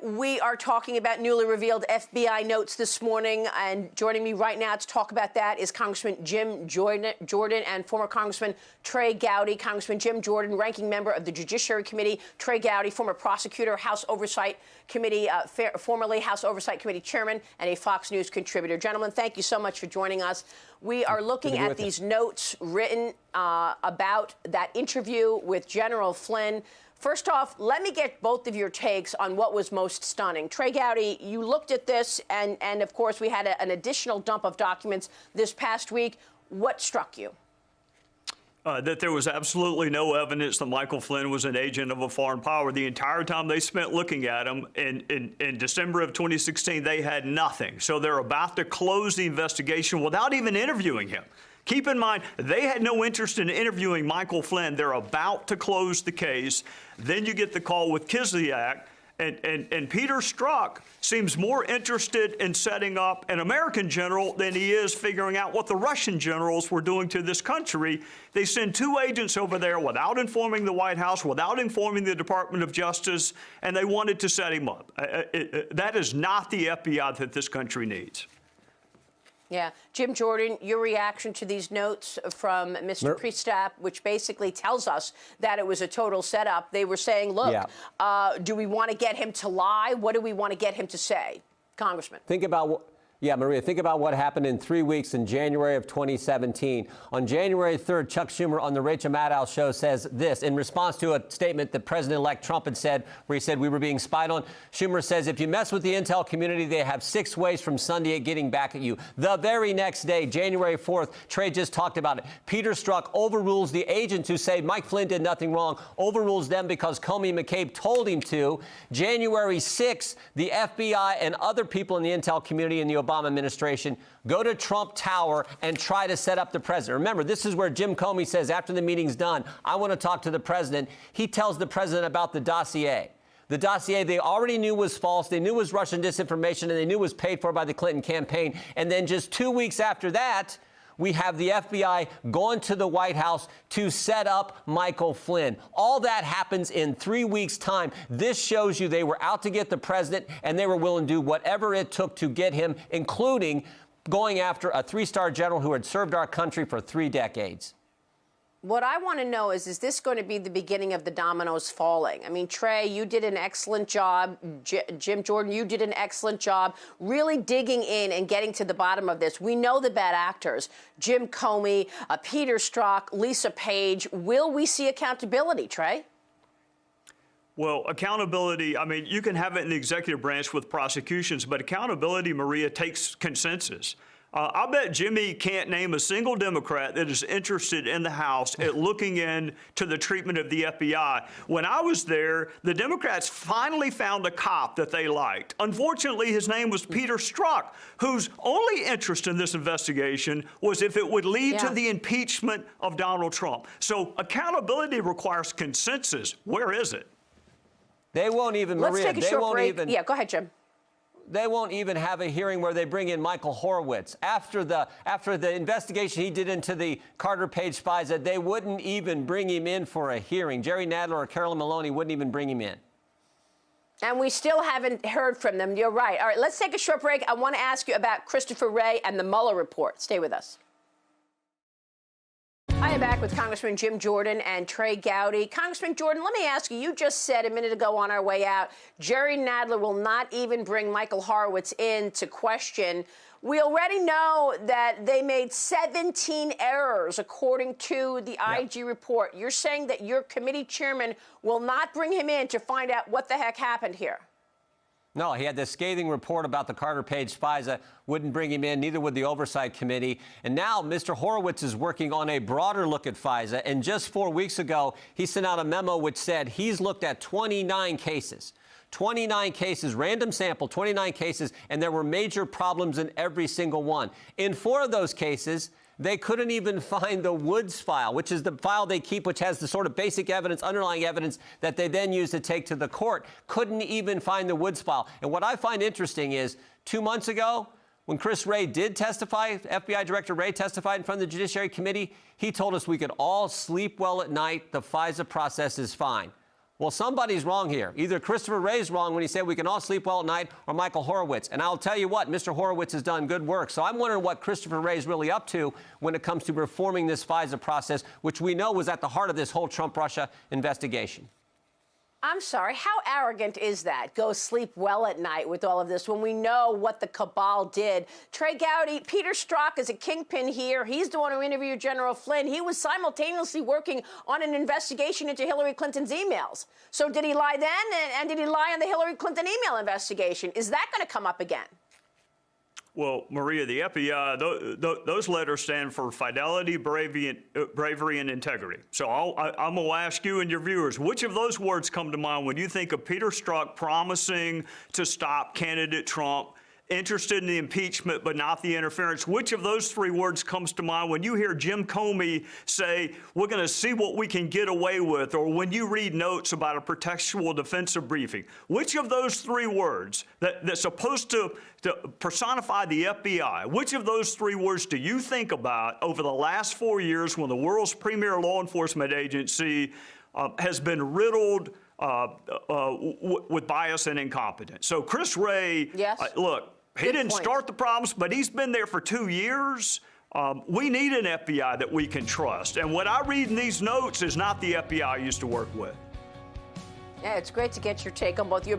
we are talking about newly revealed FBI notes this morning, and joining me right now to talk about that is Congressman Jim Jordan and former Congressman Trey Gowdy. Congressman Jim Jordan, ranking member of the Judiciary Committee. Trey Gowdy, former prosecutor, House Oversight Committee, formerly House Oversight Committee chairman, and a Fox News contributor. Gentlemen, thank you so much for joining us. We are looking at these notes written about that interview with General Flynn. First off, let me get both of your takes on what was most stunning. Trey Gowdy, you looked at this, and of course, we had an additional dump of documents this past week. What struck you? That there was absolutely no evidence that Michael Flynn was an agent of a foreign power. The entire time they spent looking at him in December of 2016, they had nothing. So they're about to close the investigation without even interviewing him. Keep in mind, they had no interest in interviewing Michael Flynn. They're about to close the case. Then you get the call with Kislyak, and Peter Strzok seems more interested in setting up an American general than he is figuring out what the Russian generals were doing to this country. They send two agents over there without informing the White House, without informing the Department of Justice, and they wanted to set him up. That is not the FBI that this country needs. Yeah. Jim Jordan, your reaction to these notes from Mr. Priestap, which basically tells us that it was a total setup. They were saying, look, do we want to get him to lie? What do we want to get him to say? Congressman. Think about what. Yeah, Maria, think about what happened in 3 weeks in January of 2017. On January 3rd, Chuck Schumer on the Rachel Maddow show says this in response to a statement that President-elect Trump had said, where he said we were being spied on. Schumer says, if you mess with the intel community, they have 6 ways from Sunday at getting back at you. The very next day, January 4th, Trey just talked about it. Peter Strzok overrules the agents who say Mike Flynn did nothing wrong, overrules them because Comey and McCabe told him to. January 6th, the FBI and other people in the intel community in the Obama administration go to Trump Tower and try to set up the president. Remember, this is where Jim Comey says after the meeting's done, I want to talk to the president. He tells the president about the dossier. The dossier they already knew was false. They knew was Russian disinformation, and they knew was paid for by the Clinton campaign. And then just 2 weeks after that, we have the FBI going to the White House to set up Michael Flynn. All that happens in 3 weeks' time. This shows you they were out to get the president, and they were willing to do whatever it took to get him, including going after a 3-star general who had served our country for 3 decades. What I want to know is this going to be the beginning of the dominoes falling? I mean, Trey, you did an excellent job. Jim Jordan, you did an excellent job really digging in and getting to the bottom of this. We know the bad actors, Jim Comey, Peter Strzok, Lisa Page. Will we see accountability, Trey? Well, accountability, I mean, you can have it in the executive branch with prosecutions, but accountability, Maria, takes consensus. I bet Jimmy can't name a single Democrat that is interested in the House at looking into the treatment of the FBI. When I was there, the Democrats finally found a cop that they liked. Unfortunately, his name was Peter Strzok, whose only interest in this investigation was if it would lead to the impeachment of Donald Trump. So accountability requires consensus. Where is it? They won't even, Let's Maria, take a short break. Yeah, go ahead, Jim. They won't even have a hearing where they bring in Michael Horowitz. After the investigation he did into the Carter Page spies, that they wouldn't even bring him in for a hearing. Jerry Nadler or Carolyn Maloney wouldn't even bring him in. And we still haven't heard from them. You're right. All right, let's take a short break. I want to ask you about Christopher Wray and the Mueller report. Stay with us. I am back with Congressman Jim Jordan and Trey Gowdy. Congressman Jordan, let me ask you, you just said a minute ago on our way out, Jerry Nadler will not even bring Michael Horowitz in to question. We already know that they made 17 errors, according to the IG report. You're saying that your committee chairman will not bring him in to find out what the heck happened here? No, he had this scathing report about the Carter Page spies that wouldn't bring him in, neither would the Oversight Committee. And now Mr. Horowitz is working on a broader look at FISA. And just 4 weeks ago, he sent out a memo which said he's looked at 29 cases. 29 cases, random sample, 29 cases, and there were major problems in every single one. In 4 of those cases, they couldn't even find the Woods file, which is the file they keep, which has the sort of basic evidence, underlying evidence that they then use to take to the court. Couldn't even find the Woods file. And what I find interesting is 2 months ago, when Chris Wray did testify, FBI Director Wray testified in front of the Judiciary Committee, he told us we could all sleep well at night. The FISA process is fine. Well, somebody's wrong here. Either Christopher Wray's wrong when he said we can all sleep well at night, or Michael Horowitz. And I'll tell you what, Mr. Horowitz has done good work. So I'm wondering what Christopher Wray's really up to when it comes to reforming this FISA process, which we know was at the heart of this whole Trump-Russia investigation. I'm sorry, how arrogant is that? Go sleep well at night with all of this when we know what the cabal did. Trey Gowdy, Peter Strzok is a kingpin here. He's the one who interviewed General Flynn. He was simultaneously working on an investigation into Hillary Clinton's emails. So did he lie then? And did he lie on the Hillary Clinton email investigation? Is that going to come up again? Well, Maria, the FBI, those letters stand for fidelity, bravery, and integrity. So I'm going to ask you and your viewers, which of those words come to mind when you think of Peter Strzok promising to stop candidate Trump, interested in the impeachment but not the interference? Which of those three words comes to mind when you hear Jim Comey say, we're going to see what we can get away with, or when you read notes about a pretextual defensive briefing? Which of those three words that's supposed to personify the FBI, which of those three words do you think about over the last 4 years when the world's premier law enforcement agency has been riddled with bias and incompetence? So Chris Wray, yes. Look, he didn't start the problems, but he's been there for 2 years. We need an FBI that we can trust. And what I read in these notes is not the FBI I used to work with. Yeah, it's great to get your take on both your